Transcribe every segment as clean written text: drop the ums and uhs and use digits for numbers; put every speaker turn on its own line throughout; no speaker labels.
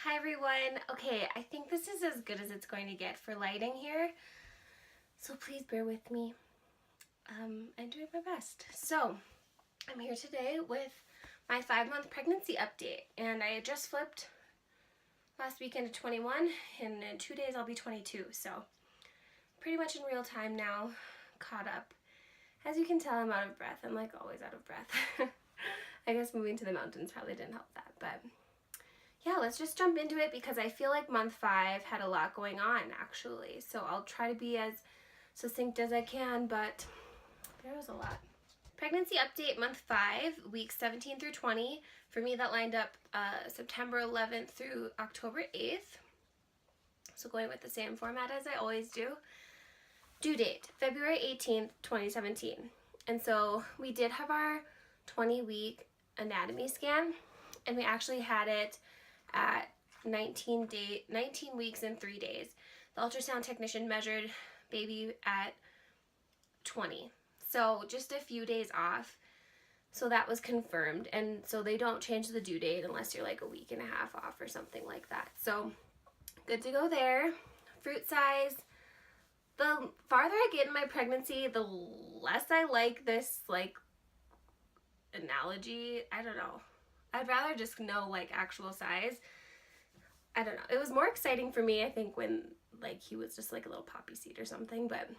Hi everyone. Okay, I think this is as good as it's going to get for lighting here, so please bear with me. I'm doing my best. So I'm here today with my 5-month pregnancy update, and I just flipped last weekend to 21, and in 2 days I'll be 22, so pretty much in real time now, caught up. As you can tell, I'm out of breath. I'm like always out of breath. I guess moving to the mountains probably didn't help that, but yeah, let's just jump into it because I feel like month 5 had a lot going on actually. So I'll try to be as succinct as I can, but there was a lot. Pregnancy update month 5, weeks 17 through 20. For me, that lined up September 11th through October 8th. So going with the same format as I always do. Due date, February 18th, 2017. And so we did have our 20-week anatomy scan, and we actually had it at 19 weeks and 3 days. The ultrasound technician measured baby at 20. So just a few days off. So that was confirmed. And so they don't change the due date unless you're like a week and a half off or something like that. So good to go there. Fruit size. The farther I get in my pregnancy, the less I like this like analogy. I don't know. I'd rather just know like actual size. I don't know. It was more exciting for me, I think, when like he was just like a little poppy seed or something, but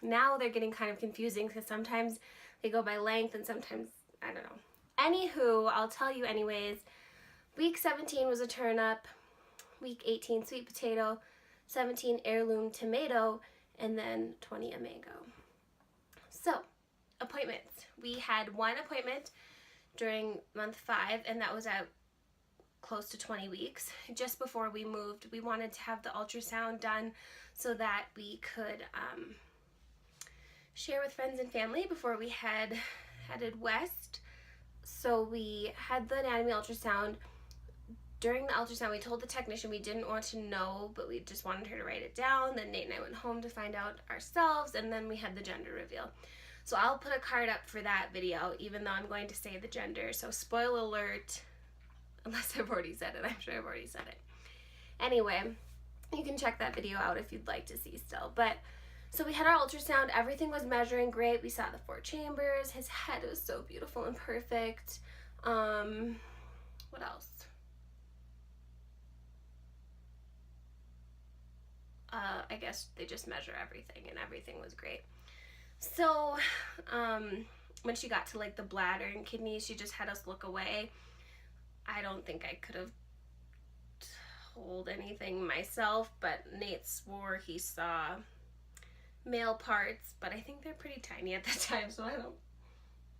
now they're getting kind of confusing because sometimes they go by length and sometimes, I don't know. Anywho, I'll tell you anyways. Week 17 was a turnip, week 18 sweet potato, 17 heirloom tomato, and then 20 a mango. So, appointments. We had one appointment during month 5, and that was at close to 20 weeks. Just before we moved, we wanted to have the ultrasound done so that we could share with friends and family before we headed west. So we had the anatomy ultrasound. During the ultrasound, we told the technician we didn't want to know, but we just wanted her to write it down. Then Nate and I went home to find out ourselves, and then we had the gender reveal. So I'll put a card up for that video, even though I'm going to say the gender. So spoiler alert, unless I've already said it. I'm sure I've already said it. Anyway, you can check that video out if you'd like to see still. But so we had our ultrasound. Everything was measuring great. We saw the 4 chambers. His head was so beautiful and perfect. What else? I guess they just measure everything, and everything was great. So when she got to like the bladder and kidneys, she just had us look away. I don't think I could have told anything myself, but Nate swore he saw male parts, but I think they're pretty tiny at that time, so I don't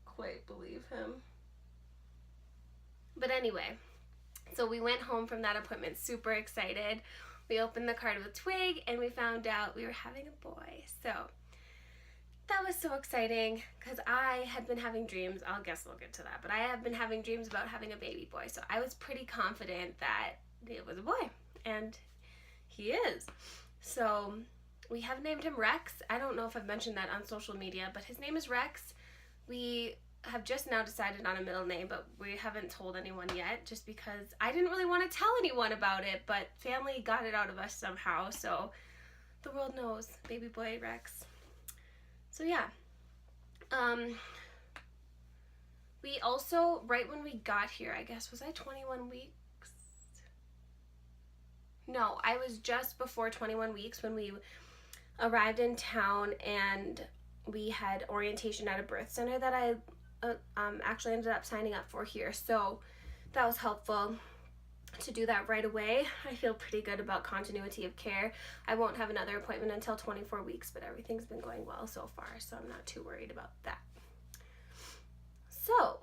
quite believe him. But anyway, so we went home from that appointment super excited. We opened the card with Twig, and we found out we were having a boy. So that was so exciting because I had been having dreams. I'll guess we'll get to that, but I have been having dreams about having a baby boy. So I was pretty confident that it was a boy, and he is. So we have named him Rex. I don't know if I've mentioned that on social media, but his name is Rex. We have just now decided on a middle name, but we haven't told anyone yet just because I didn't really want to tell anyone about it, but family got it out of us somehow, so the world knows. Baby boy Rex. So yeah. We also, right when we got here, I guess, was I 21 weeks? No, I was just before 21 weeks when we arrived in town, and we had orientation at a birth center that I actually ended up signing up for here. So that was helpful to do that right away. I feel pretty good about continuity of care. I won't have another appointment until 24 weeks, but everything's been going well so far, so I'm not too worried about that. So,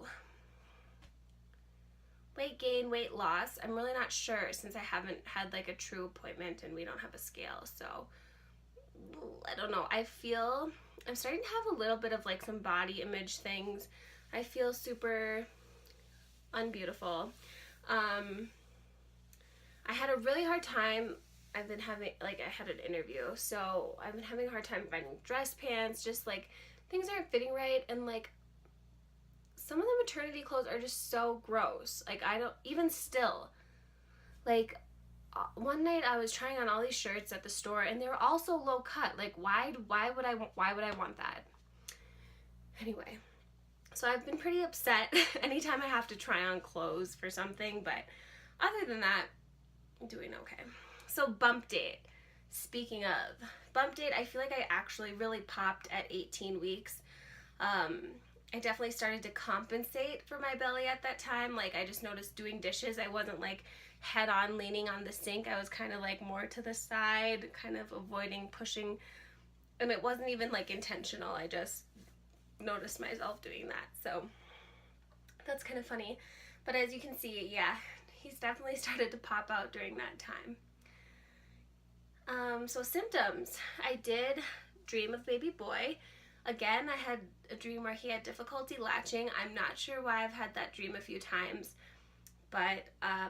weight gain, weight loss. I'm really not sure since I haven't had like a true appointment and we don't have a scale, so I don't know. I feel I'm starting to have a little bit of like some body image things. I feel super unbeautiful. I had a really hard time. I've been having, like, I had an interview, so I've been having a hard time finding dress pants, just like things aren't fitting right, and like some of the maternity clothes are just so gross. Like, I don't, even still, like, one night I was trying on all these shirts at the store and they were all so low cut. Like why would I want that? Anyway, so I've been pretty upset anytime I have to try on clothes for something, but other than that, I'm doing okay. So bump date. Speaking of bump date, I feel like I actually really popped at 18 weeks. I definitely started to compensate for my belly at that time. Like I just noticed doing dishes, I wasn't like head on leaning on the sink. I was kind of like more to the side, kind of avoiding pushing, and it wasn't even like intentional. I just noticed myself doing that. So that's kind of funny. But as you can see, yeah, he's definitely started to pop out during that time. So symptoms. I did dream of baby boy. Again, I had a dream where he had difficulty latching. I'm not sure why I've had that dream a few times, but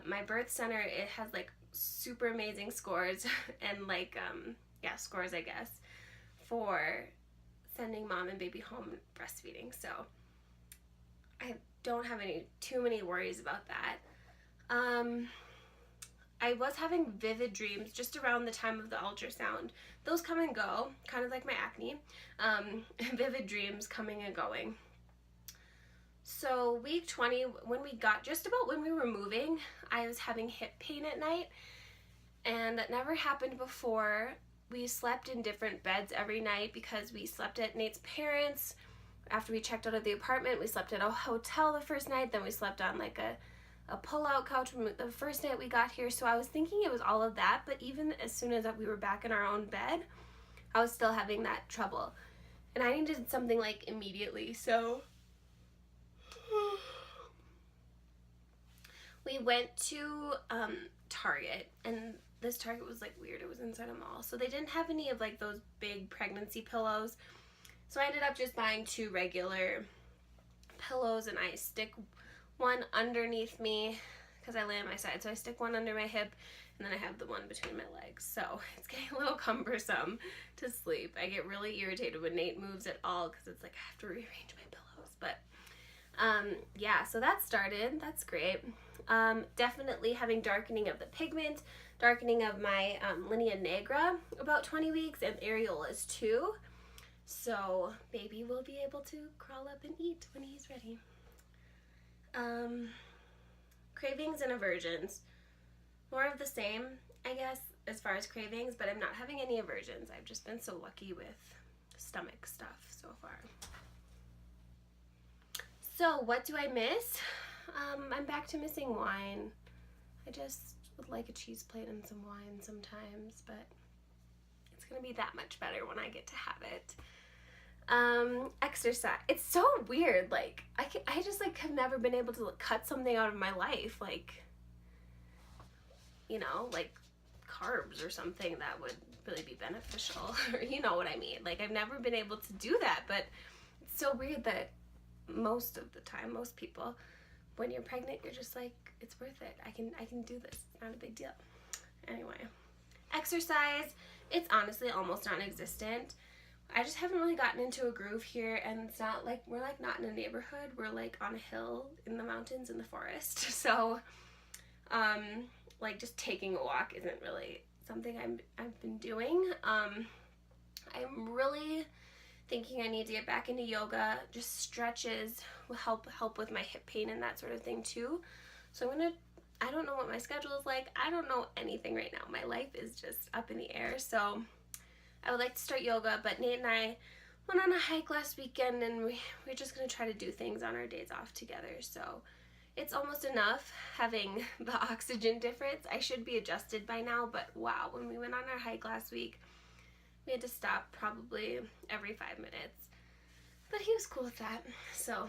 my birth center, it has like super amazing scores and like, scores, I guess, for sending mom and baby home breastfeeding. So I don't have too many worries about that. I was having vivid dreams just around the time of the ultrasound. Those come and go, kind of like my acne. Vivid dreams coming and going. So week 20, when we were moving, I was having hip pain at night, and that never happened before. We slept in different beds every night because we slept at Nate's parents'. After we checked out of the apartment, we slept at a hotel the first night, then we slept on like a pull-out couch the first night we got here. So I was thinking it was all of that, but even as soon as we were back in our own bed, I was still having that trouble. And I needed something like immediately, so we went to Target, and this Target was like weird. It was inside a mall, so they didn't have any of like those big pregnancy pillows. So I ended up just buying 2 regular pillows, and I stick one underneath me because I lay on my side. So I stick one under my hip, and then I have the one between my legs. So it's getting a little cumbersome to sleep. I get really irritated when Nate moves at all because it's like I have to rearrange my pillows. But yeah, so that started. That's great. Definitely having darkening of the pigment, darkening of my linea nigra about 20 weeks, and areolas too. So baby will be able to crawl up and eat when he's ready. Cravings and aversions. More of the same, I guess, as far as cravings, but I'm not having any aversions. I've just been so lucky with stomach stuff so far. So what do I miss? I'm back to missing wine. I just would like a cheese plate and some wine sometimes, but it's gonna be that much better when I get to have it. Exercise. It's so weird. Like I just like have never been able to cut something out of my life, like, you know, like carbs or something that would really be beneficial, or you know what I mean. Like I've never been able to do that, but it's so weird that most of the time, most people, when you're pregnant, you're just like, it's worth it. I can do this. It's not a big deal. Anyway, exercise. It's honestly almost non-existent. I just haven't really gotten into a groove here, and it's not like, we're like not in a neighborhood, we're like on a hill in the mountains in the forest, so like just taking a walk isn't really something I've been doing. I'm really thinking I need to get back into yoga. Just stretches will help with my hip pain and that sort of thing too. So I don't know what my schedule is like. I don't know anything right now. My life is just up in the air, so I would like to start yoga, but Nate and I went on a hike last weekend, and we're just going to try to do things on our days off together. So it's almost enough having the oxygen difference. I should be adjusted by now, but wow, when we went on our hike last week, we had to stop probably every 5 minutes. But he was cool with that. So,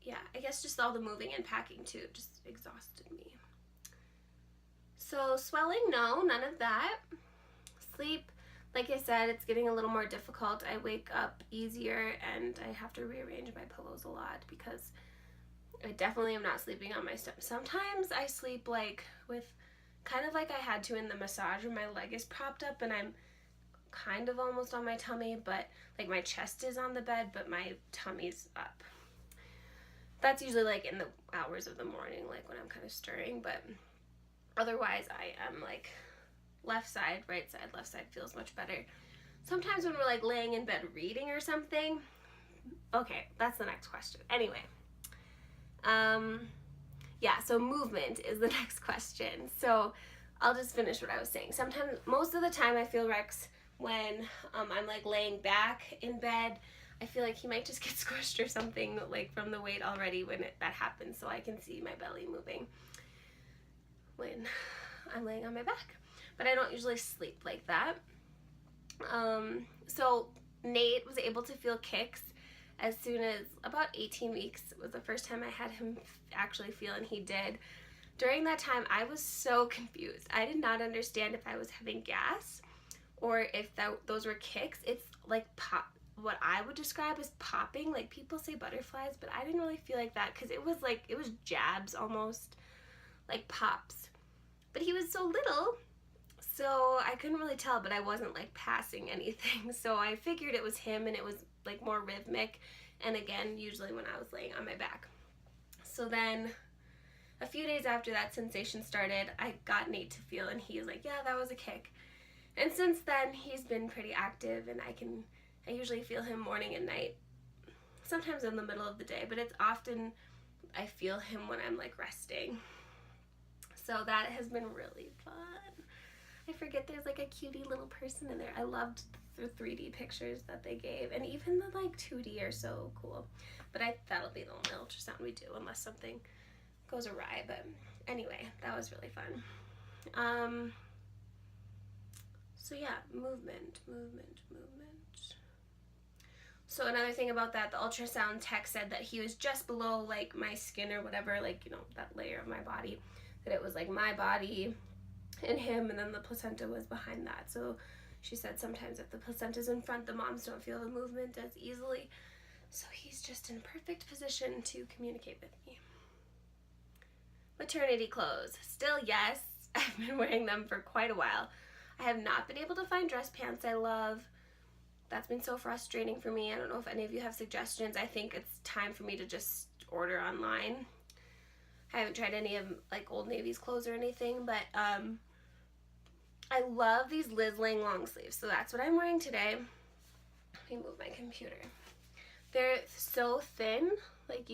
yeah, I guess just all the moving and packing too just exhausted me. So swelling, no, none of that. Sleep, like I said, it's getting a little more difficult. I wake up easier, and I have to rearrange my pillows a lot because I definitely am not sleeping on my stomach. Sometimes I sleep like with, kind of like I had to in the massage, where my leg is propped up and I'm kind of almost on my tummy, but like my chest is on the bed, but my tummy's up. That's usually like in the hours of the morning, like when I'm kind of stirring, but otherwise I am like left side, right side, left side feels much better. Sometimes when we're like laying in bed reading or something. Okay, that's the next question. Anyway, yeah, so movement is the next question. So I'll just finish what I was saying. Sometimes, most of the time I feel Rex when I'm like laying back in bed. I feel like he might just get squished or something like from the weight already when that happens, so I can see my belly moving when I'm laying on my back. But I don't usually sleep like that. So Nate was able to feel kicks as soon as about 18 weeks. It was the first time I had him actually feel, and he did. During that time, I was so confused. I did not understand if I was having gas or if those were kicks. It's like what I would describe as popping. Like people say butterflies, but I didn't really feel like that because it was jabs almost, like pops. But he was so little, so I couldn't really tell, but I wasn't like passing anything. So I figured it was him, and it was like more rhythmic, and again, usually when I was laying on my back. So then a few days after that sensation started, I got Nate to feel, and he was like, yeah, that was a kick. And since then, he's been pretty active, and I usually feel him morning and night, sometimes in the middle of the day, but it's often I feel him when I'm like resting. So that has been really fun. I forget there's like a cutie little person in there. I loved the 3D pictures that they gave, and even the like 2D are so cool. But that'll be the only ultrasound we do unless something goes awry. But anyway, that was really fun. So yeah, movement. So another thing about that, the ultrasound tech said that he was just below like my skin or whatever, like, you know, that layer of my body, that it was like my body and him, and then the placenta was behind that. So she said sometimes if the placenta's in front, the moms don't feel the movement as easily. So he's just in a perfect position to communicate with me. Maternity clothes. Still yes, I've been wearing them for quite a while. I have not been able to find dress pants I love. That's been so frustrating for me. I don't know if any of you have suggestions. I think it's time for me to just order online. I haven't tried any of like Old Navy's clothes or anything, but I love these Liz Lang long sleeves. So that's what I'm wearing today. Let me move my computer. They're so thin, like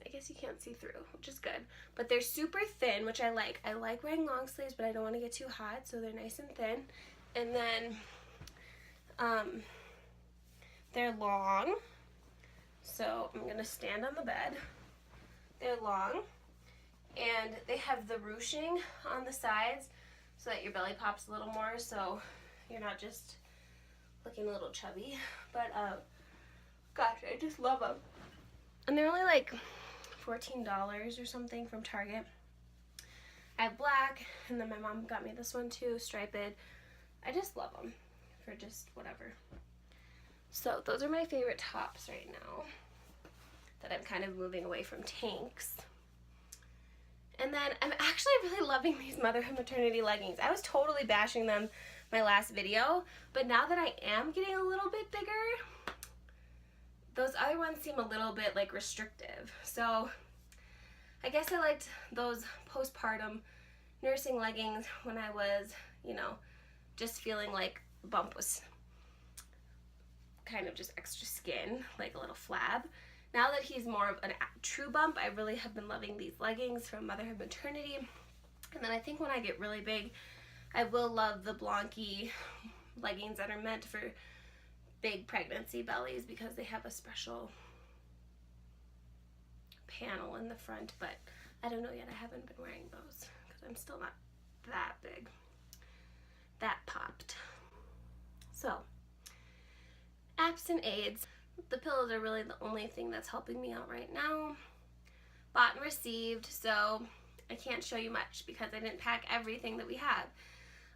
I guess you can't see through, which is good. But they're super thin, which I like. I like wearing long sleeves, but I don't want to get too hot, so they're nice and thin. And then they're long, so I'm gonna stand on the bed. They're long, and they have the ruching on the sides so that your belly pops a little more, so you're not just looking a little chubby. But gosh, I just love them. And they're only like $14 or something from Target. I have black, and then my mom got me this one too, striped. I just love them for just whatever. So those are my favorite tops right now that I'm kind of moving away from tanks. And then I'm actually really loving these motherhood maternity leggings. I was totally bashing them my last video, but now that I am getting a little bit bigger, those other ones seem a little bit like restrictive. So I guess I liked those postpartum nursing leggings when I was, you know, just feeling like the bump was kind of just extra skin, like a little flab. Now that he's more of a true bump, I really have been loving these leggings from Motherhood Maternity. And then I think when I get really big, I will love the Blanky leggings that are meant for big pregnancy bellies because they have a special panel in the front, but I don't know yet. I haven't been wearing those because I'm still not that big, that popped. So, apps and aids. The pillows are really the only thing that's helping me out right now. Bought and received, so I can't show you much because I didn't pack everything that we have.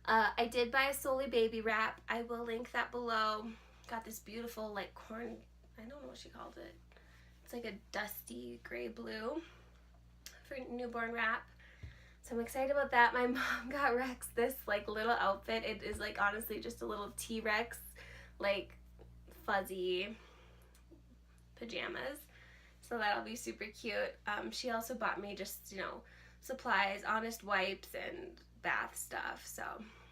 I did buy a Solely baby wrap. I will link that below. Got this beautiful like corn, I don't know what she called it. It's like a dusty gray blue for newborn wrap. So I'm excited about that. My mom got Rex this like little outfit. It is like honestly just a little T-Rex like fuzzy pajamas. So that'll be super cute. She also bought me just, supplies, Honest wipes, and bath stuff. So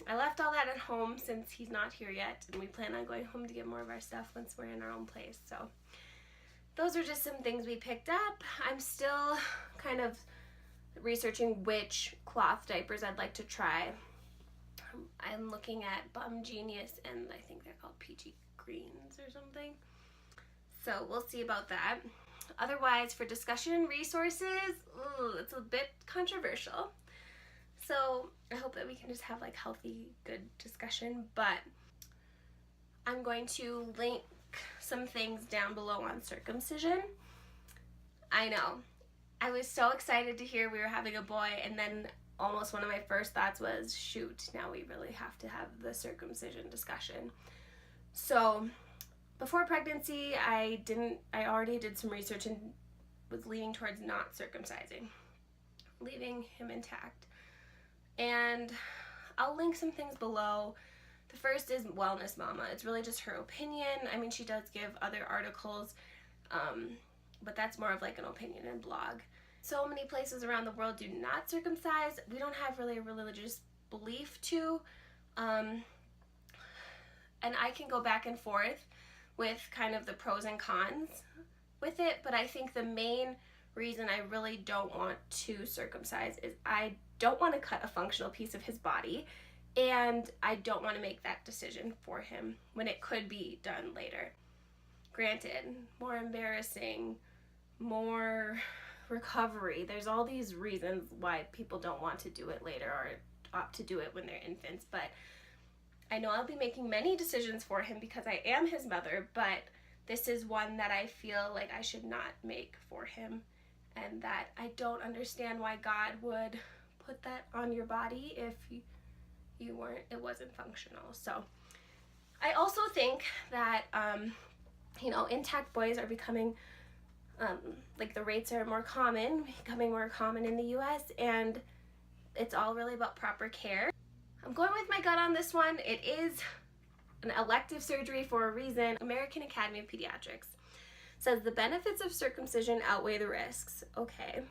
I left all that at home since he's not here yet, and we plan on going home to get more of our stuff once we're in our own place. So those are just some things we picked up. I'm still kind of researching which cloth diapers I'd like to try. I'm looking at Bum Genius, and I think they're called Peachy Greens or something. So we'll see about that. Otherwise, for discussion resources, it's a bit controversial. So I hope that we can just have like healthy, good discussion. But I'm going to link some things down below on circumcision. I know. I was so excited to hear we were having a boy, and then almost one of my first thoughts was, shoot, now we really have to have the circumcision discussion. So before pregnancy, I already did some research and was leaning towards not circumcising, leaving him intact. And I'll link some things below. The first is Wellness Mama. It's really just her opinion. I mean, she does give other articles, but that's more of like an opinion and blog. So many places around the world do not circumcise. We don't have really a religious belief to. And I can go back and forth with kind of the pros and cons with it, but I think the main reason I really don't want to circumcise is I don't want to cut a functional piece of his body, and I don't want to make that decision for him when it could be done later. Granted, more embarrassing, more recovery. There's all these reasons why people don't want to do it later or opt to do it when they're infants, but I know I'll be making many decisions for him because I am his mother, but this is one that I feel like I should not make for him, and that I don't understand why God would put that on your body if it wasn't functional. So I also think that, intact boys are becoming, like the rates are becoming more common in the US, and it's all really about proper care. I'm going with my gut on this one. It is an elective surgery for a reason. American Academy of Pediatrics says the benefits of circumcision outweigh the risks. Okay.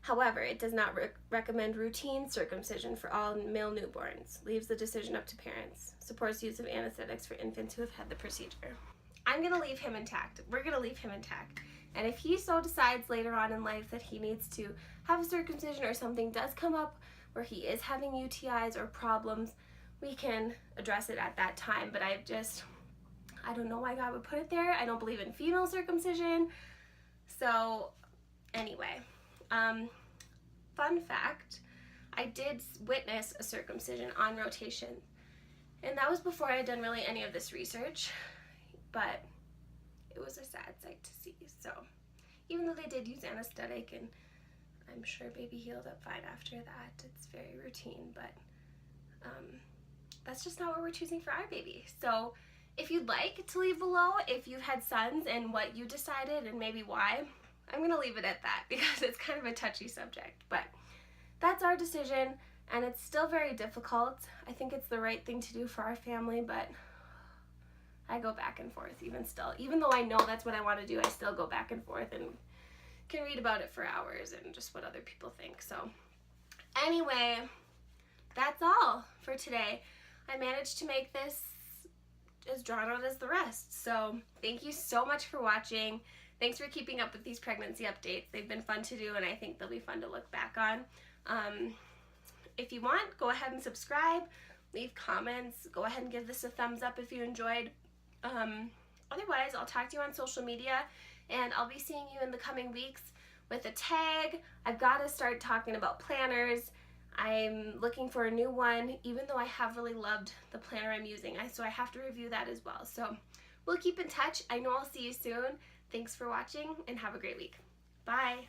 However, it does not recommend routine circumcision for all male newborns. Leaves the decision up to parents. Supports use of anesthetics for infants who have had the procedure. I'm going to leave him intact. We're going to leave him intact. And if he so decides later on in life that he needs to have a circumcision or something does come up where he is having UTIs or problems, we can address it at that time. But I don't know why God would put it there. I don't believe in female circumcision. So anyway, fun fact, I did witness a circumcision on rotation. And that was before I had done really any of this research. But it was a sad sight to see. So even though they did use anesthetic, and I'm sure baby healed up fine after that, it's very routine, but that's just not what we're choosing for our baby. So if you'd like to leave below if you've had sons and what you decided and maybe why, I'm going to leave it at that because it's kind of a touchy subject. But that's our decision, and it's still very difficult. I think it's the right thing to do for our family, but I go back and forth even still. Even though I know that's what I want to do, I still go back and forth and can read about it for hours and just what other people think. So anyway, that's all for today. I managed to make this as drawn out as the rest. So thank you so much for watching. Thanks for keeping up with these pregnancy updates. They've been fun to do, and I think they'll be fun to look back on. If you want, go ahead and subscribe, leave comments, go ahead and give this a thumbs up if you enjoyed. Otherwise, I'll talk to you on social media, and I'll be seeing you in the coming weeks with a tag. I've got to start talking about planners. I'm looking for a new one, even though I have really loved the planner I'm using. So I have to review that as well. So we'll keep in touch. I know I'll see you soon. Thanks for watching, and have a great week. Bye.